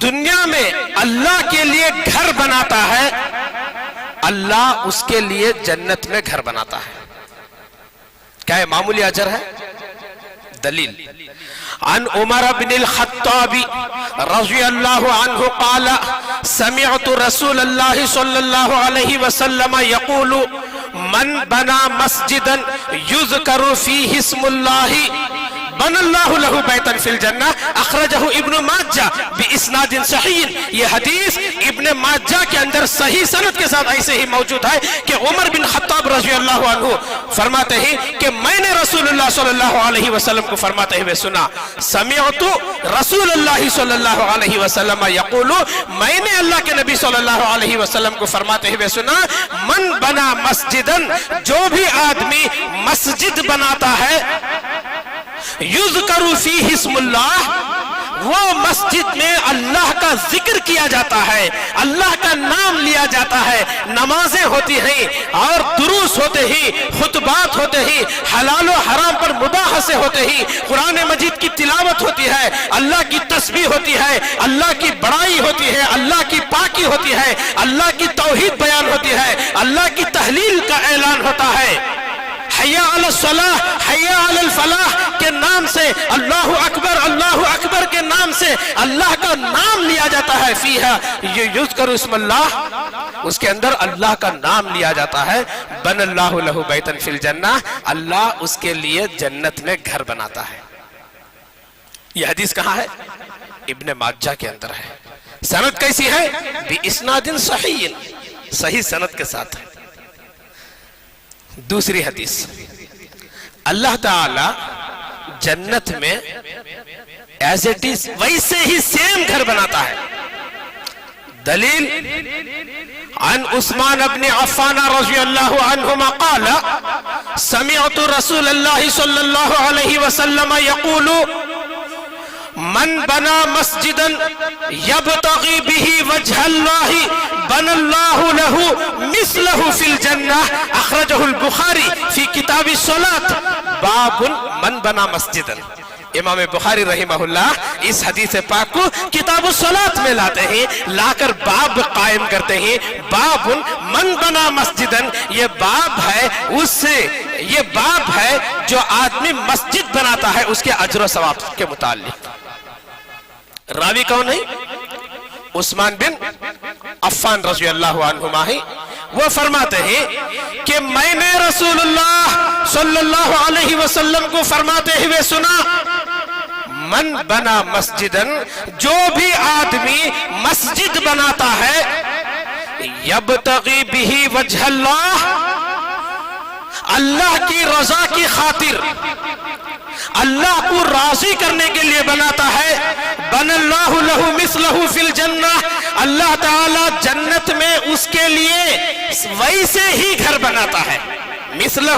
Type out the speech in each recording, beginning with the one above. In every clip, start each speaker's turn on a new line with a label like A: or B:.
A: دنیا میں اللہ کے لیے گھر بناتا ہے، اللہ اس کے لیے جنت میں گھر بناتا ہے۔ کیا یہ معمولی اجر ہے؟ دلیل عن عمر بن الخطاب رضی اللہ عنہ قال سمعت رسول اللہ صلی اللہ علیہ وسلم یقول من بنا مسجدا یذکر فیہ اسم اللہ بن اللہ لہو بیتن فی الجنہ، اخرجہ ابن ماجہ باسناد صحیح۔ یہ حدیث ابن ماجہ کے اندر صحیح سند کے ساتھ ایسے ہی موجود ہے کہ عمر بن خطاب رضی اللہ عنہ فرماتے ہیں کہ میں نے رسول اللہ صلی اللہ علیہ وسلم کو فرماتے ہوئے سنا، سمعت رسول اللہ صلی اللہ علیہ وسلم یقول، میں نے اللہ کے نبی صلی اللہ علیہ وسلم کو فرماتے ہوئے سنا، من بنا مسجدن، جو بھی آدمی مسجد بناتا ہے، یذکر فیہ اسم اللہ، وہ مسجد میں اللہ کا ذکر کیا جاتا ہے، اللہ کا نام لیا جاتا ہے، نمازیں ہوتی ہیں اور دروس ہوتے ہیں، خطبات ہوتے ہیں، حلال و حرام پر مباحثے ہوتے ہیں، قرآن مجید کی تلاوت ہوتی ہے، اللہ کی تسبیح ہوتی ہے، اللہ کی بڑائی ہوتی ہے، اللہ کی پاکی ہوتی ہے، اللہ کی توحید بیان ہوتی ہے، اللہ کی تحلیل کا اعلان ہوتا ہے، حی علی الصلاح، حی علی الفلاح کے نام سے، اللہ اکبر کے نام سے اللہ کا نام لیا جاتا ہے، فیہا یذکر اسم اللہ، اس کے اندر اللہ کا نام لیا جاتا ہے، بن اللہ لہو بیتن فی الجنہ، اللہ اس کے لیے جنت میں گھر بناتا ہے۔ یہ حدیث کہاں ہے؟ ابن ماجہ کے اندر ہے۔ سند کیسی ہے؟ باسناد صحیح، صحیح سند کے ساتھ ہے۔ دوسری حدیث، اللہ تعالی جنت میں ایز اٹ از ویسے ہی سیم گھر بناتا ہے۔ دلیل عن عثمان بن عفان رضی اللہ عنہما قال سمعت رسول اللہ صلی اللہ علیہ وسلم یقول من بنا مسجدا یبتغی بہ وجہ اللہ بن اللہ لہو مثلہ فی الجنہ، اخرجہ البخاری فی کتاب الصلاة باب من بنا مسجدا۔ امام بخاری رحمہ اللہ اس حدیث پاک کو کتاب الصلاة میں لاتے ہیں، لا کر باب قائم کرتے ہیں، باب من بنا مسجدا، یہ باب ہے اس سے، یہ باب ہے جو آدمی مسجد بناتا ہے اس کے اجر و ثواب کے متعلق۔ راوی کون ہے؟ عثمان بن عفان رضی اللہ عنہما ہے۔ وہ فرماتے ہیں کہ میں نے رسول اللہ صلی اللہ علیہ وسلم کو فرماتے ہوئے سنا، من بنا مسجدن، جو بھی آدمی مسجد بناتا ہے، یبتغی بہ وجہ اللہ، اللہ کی رضا کی خاطر، اللہ کو راضی کرنے کے لیے بناتا ہے، بن اللہ لہو مثلہ فی الجنہ، اللہ تعالی جنت میں اس کے لیے ویسے ہی گھر بناتا ہے، مثلہ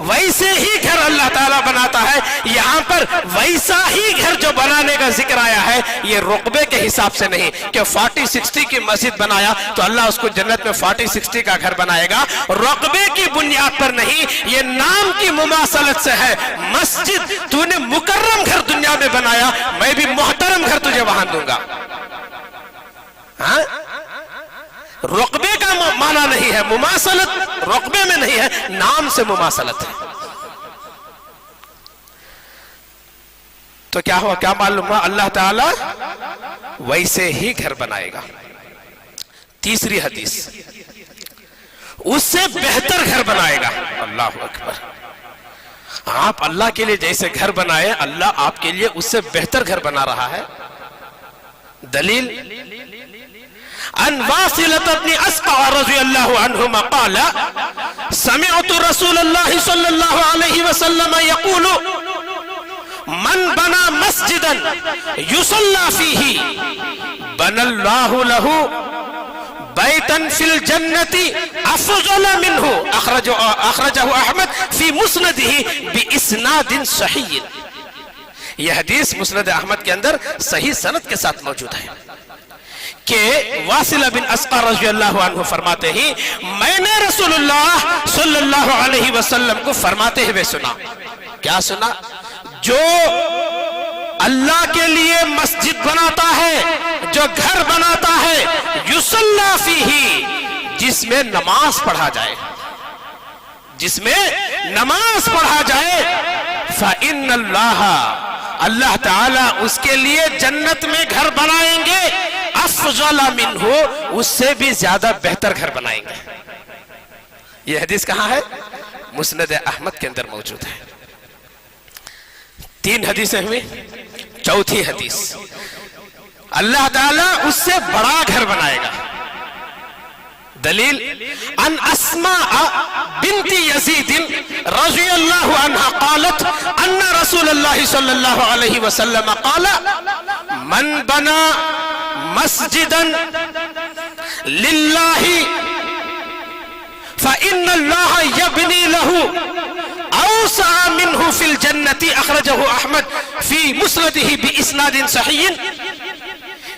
A: ویسے ہی گھر اللہ تعالیٰ بناتا ہے۔ یہاں پر ویسا ہی گھر جو بنانے کا ذکر آیا ہے، یہ رقبے کے حساب سے نہیں کہ 40-60 کی مسجد بنایا تو اللہ اس کو جنت میں 40-60 کا گھر بنائے گا، رقبے کی بنیاد پر نہیں، یہ نام کی مماثلت سے ہے۔ مسجد تو نے مکرم گھر دنیا میں بنایا، میں بھی محترم گھر تجھے وہاں دوں گا۔ ہاں، رقبے کا معنی نہیں ہے، مماثلت رقبے میں نہیں ہے، نام سے مماثلت ہے۔ تو کیا ہوا، کیا معلوم ہوا؟ اللہ تعالیٰ ویسے ہی گھر بنائے گا۔ تیسری حدیث، اس سے بہتر گھر بنائے گا۔ اللہ اکبر، آپ اللہ کے لیے جیسے گھر بنائے، اللہ آپ کے لیے اس سے بہتر گھر بنا رہا ہے۔ دلیل عن واصلة بن اسقع رضی اللہ عنہما قال سمعت رسول اللہ صلی اللہ علیہ وسلم یقول من بنا مسجدا یصلی فیہ بن اللہ لہ بیتا فی الجنت افضل منہ، اخرجہ احمد فی مسندہ باسناد صحیح۔ یہ حدیث مسند احمد کے اندر صحیح سند کے ساتھ موجود ہے کہ واصلہ بن اسقع رضی اللہ عنہ فرماتے ہیں، میں نے رسول اللہ صلی اللہ علیہ وسلم کو فرماتے ہوئے سنا۔ کیا سنا؟ جو اللہ کے لیے مسجد بناتا ہے، جو گھر بناتا ہے، یصلی فیہ، جس میں نماز پڑھا جائے، جس میں نماز پڑھا جائے، فإن اللہ، اللہ تعالیٰ اس کے لیے جنت میں گھر بنائیں گے، افضل منہ، اس سے بھی زیادہ بہتر گھر بنائیں گے۔ یہ حدیث کہاں ہے؟ مسند احمد کے اندر موجود ہے۔ 3 حدیثیں ہوئی، چوتھی حدیث، اللہ تعالیٰ اس سے بڑا گھر بنائے گا۔ دلیل ان اسماء بنت یزید رضی اللہ عنہ قالت ان رسول اللہ صلی اللہ علیہ وسلم قال من بنا مسجدا للہ فإن اللہ یبنی لہ اوسع منہ فی الجنت، اخرجہ احمد فی مسندہ باسناد صحیح،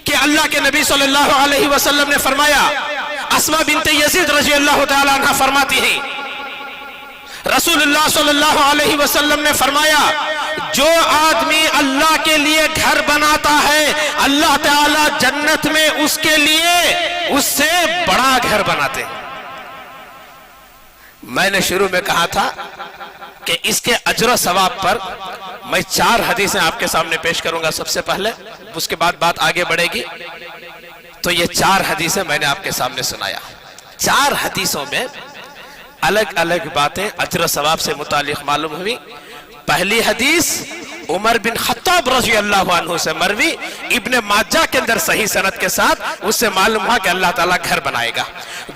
A: کہ اللہ کے نبی صلی اللہ علیہ وسلم نے فرمایا، اسماء بنت یزید رضی اللہ تعالی عنہ فرماتی ہیں، رسول اللہ صلی اللہ علیہ وسلم نے فرمایا، جو آدمی اللہ کے لیے گھر بناتا ہے، اللہ تعالی جنت میں اس کے لیے اس سے بڑا گھر بناتے ہیں۔ میں نے شروع میں کہا تھا کہ اس کے اجر و ثواب پر میں 4 حدیثیں آپ کے سامنے پیش کروں گا سب سے پہلے، اس کے بعد بات آگے بڑھے گی۔ تو یہ 4 حدیثیں میں نے آپ کے سامنے سنایا۔ 4 حدیثوں میں الگ الگ باتیں اجر و ثواب سے متعلق معلوم ہوئی۔ پہلی حدیث عمر بن خطاب رضی اللہ عنہ سے مروی، ابن ماجہ کے اندر صحیح سند کے ساتھ، اس سے معلوم ہوا کہ اللہ تعالیٰ گھر بنائے گا۔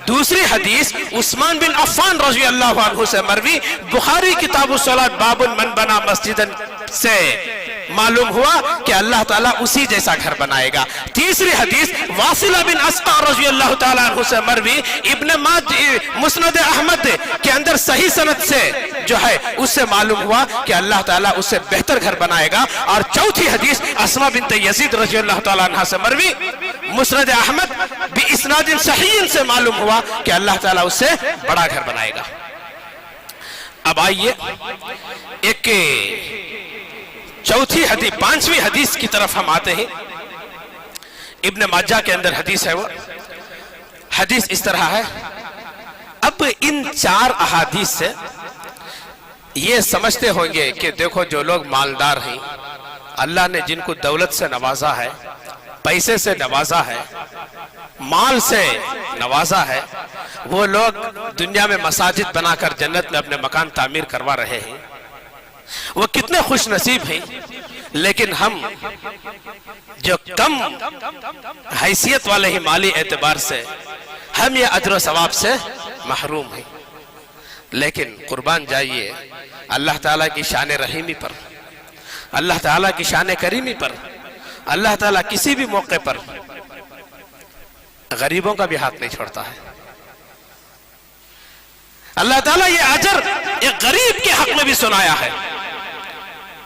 A: دوسری حدیث عثمان بن عفان رضی اللہ عنہ سے مروی، بخاری کتاب الصلاۃ باب من بنا مسجدا سے معلوم ہوا کہ اللہ تعالیٰ اسی جیسا گھر بنائے گا۔ تیسری حدیث واصلہ بن اسقع رضی اللہ تعالیٰ عنہ سے مروی، ابن مسند احمد کے اندر صحیح سند سے جو ہے اس سے معلوم ہوا کہ اللہ تعالیٰ اس سے بہتر گھر بنائے گا۔ اور چوتھی حدیث اسماء بنت یزید رضی اللہ تعالیٰ عنہ سے مروی، مسند احمد باسناد صحیح سے معلوم ہوا کہ اللہ تعالیٰ اس سے بڑا گھر بنائے گا۔ اب آئیے ایک چوتھی حدیث، 5ویں حدیث کی طرف ہم آتے ہیں۔ ابن ماجہ کے اندر حدیث ہے، وہ حدیث اس طرح ہے۔ اب ان 4 احادیث سے یہ سمجھتے ہوں گے کہ دیکھو جو لوگ مالدار ہیں، اللہ نے جن کو دولت سے نوازا ہے، پیسے سے نوازا ہے، مال سے نوازا ہے، وہ لوگ دنیا میں مساجد بنا کر جنت میں اپنے مکان تعمیر کروا رہے ہیں، وہ کتنے خوش نصیب ہیں۔ لیکن ہم جو کم حیثیت والے ہی مالی اعتبار سے، ہم یہ اجر و ثواب سے محروم ہیں۔ لیکن قربان جائیے اللہ تعالیٰ کی شان رحیمی پر، اللہ تعالیٰ کی شان کریمی پر، اللہ تعالیٰ کسی بھی موقع پر غریبوں کا بھی ہاتھ نہیں چھوڑتا ہے۔ اللہ تعالیٰ یہ اجر ایک غریب کے حق میں بھی سنایا ہے۔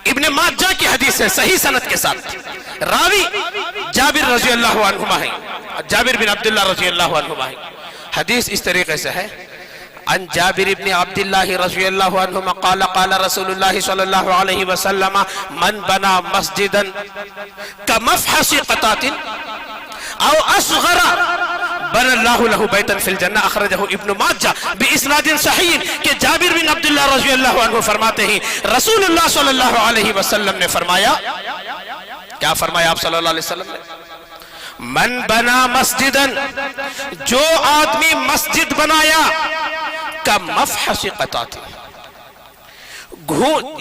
A: ابن ماجہ کی حدیث ہے صحیح سند کے ساتھ، راوی جابر رضی اللہ عنہما ہے، جابر بن عبداللہ رضی اللہ عنہما ہے۔ حدیث اس طریقے سے ہے، عن جابر بن عبداللہ رضی اللہ عنہما قال قال رسول اللہ صلی اللہ علیہ وسلم من بنا مسجدا کمفحص قطات او اصغر بن اللہ لہ بیتا فی الجنہ، اخرجہ ابن ماجہ باسناد صحیح، کہ جابر بن عبداللہ رضی اللہ عنہ فرماتے ہیں رسول اللہ صلی اللہ علیہ وسلم نے فرمایا، کیا فرمایا آپ صلی اللہ علیہ وسلم نے؟ من بنا مسجدا، جو آدمی مسجد بنایا، کمفحص قطات،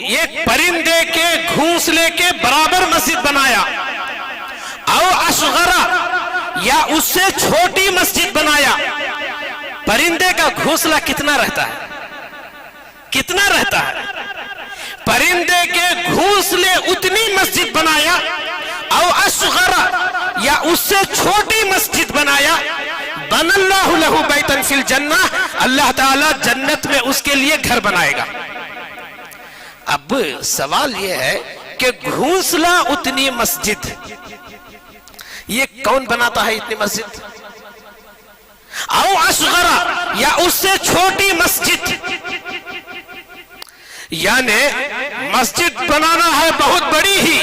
A: ایک پرندے کے گھونسلے کے برابر مسجد بنایا، او اصغر، یا اس سے چھوٹی مسجد بنایا۔ پرندے کا گھونسلہ کتنا رہتا ہے؟ کتنا رہتا ہے؟ پرندے کے گھونسلے اتنی مسجد بنایا، او اصغر، یا اس سے چھوٹی مسجد بنایا، بن اللہ لہ بیتا فی الجنہ، اللہ تعالیٰ جنت میں اس کے لیے گھر بنائے گا۔ اب سوال یہ ہے کہ گھونسلہ اتنی مسجد، یہ کون بناتا ہے اتنی مسجد؟ او اصغر، یا اس سے چھوٹی مسجد، یعنی مسجد بنانا ہے بہت بڑی ہی،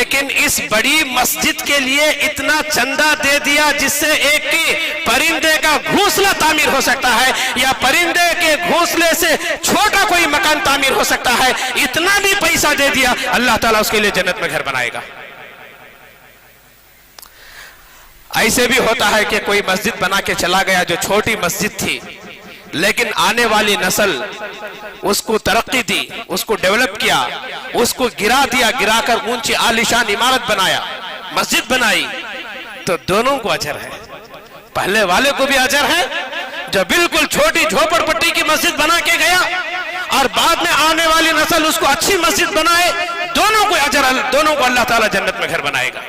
A: لیکن اس بڑی مسجد کے لیے اتنا چندہ دے دیا جس سے ایک کی پرندے کا گھونسلہ تعمیر ہو سکتا ہے، یا پرندے کے گھونسلے سے چھوٹا کوئی مکان تعمیر ہو سکتا ہے، اتنا بھی پیسہ دے دیا، اللہ تعالیٰ اس کے لیے جنت میں گھر بنائے گا۔ ایسے بھی ہوتا ہے کہ کوئی مسجد بنا کے چلا گیا جو چھوٹی مسجد تھی، لیکن آنے والی نسل اس کو ترقی دی، اس کو ڈیولپ کیا، اس کو گرا دیا، گرا کر اونچی عالیشان عمارت بنایا، مسجد بنائی، تو دونوں کو اجر ہے۔ پہلے والے کو بھی اجر ہے جو بالکل چھوٹی جھوپڑ پٹی کی مسجد بنا کے گیا، اور بعد میں آنے والی نسل اس کو اچھی مسجد بنائے، دونوں کو اجر، دونوں کو اللہ تعالیٰ جنت میں گھر بنائے گا۔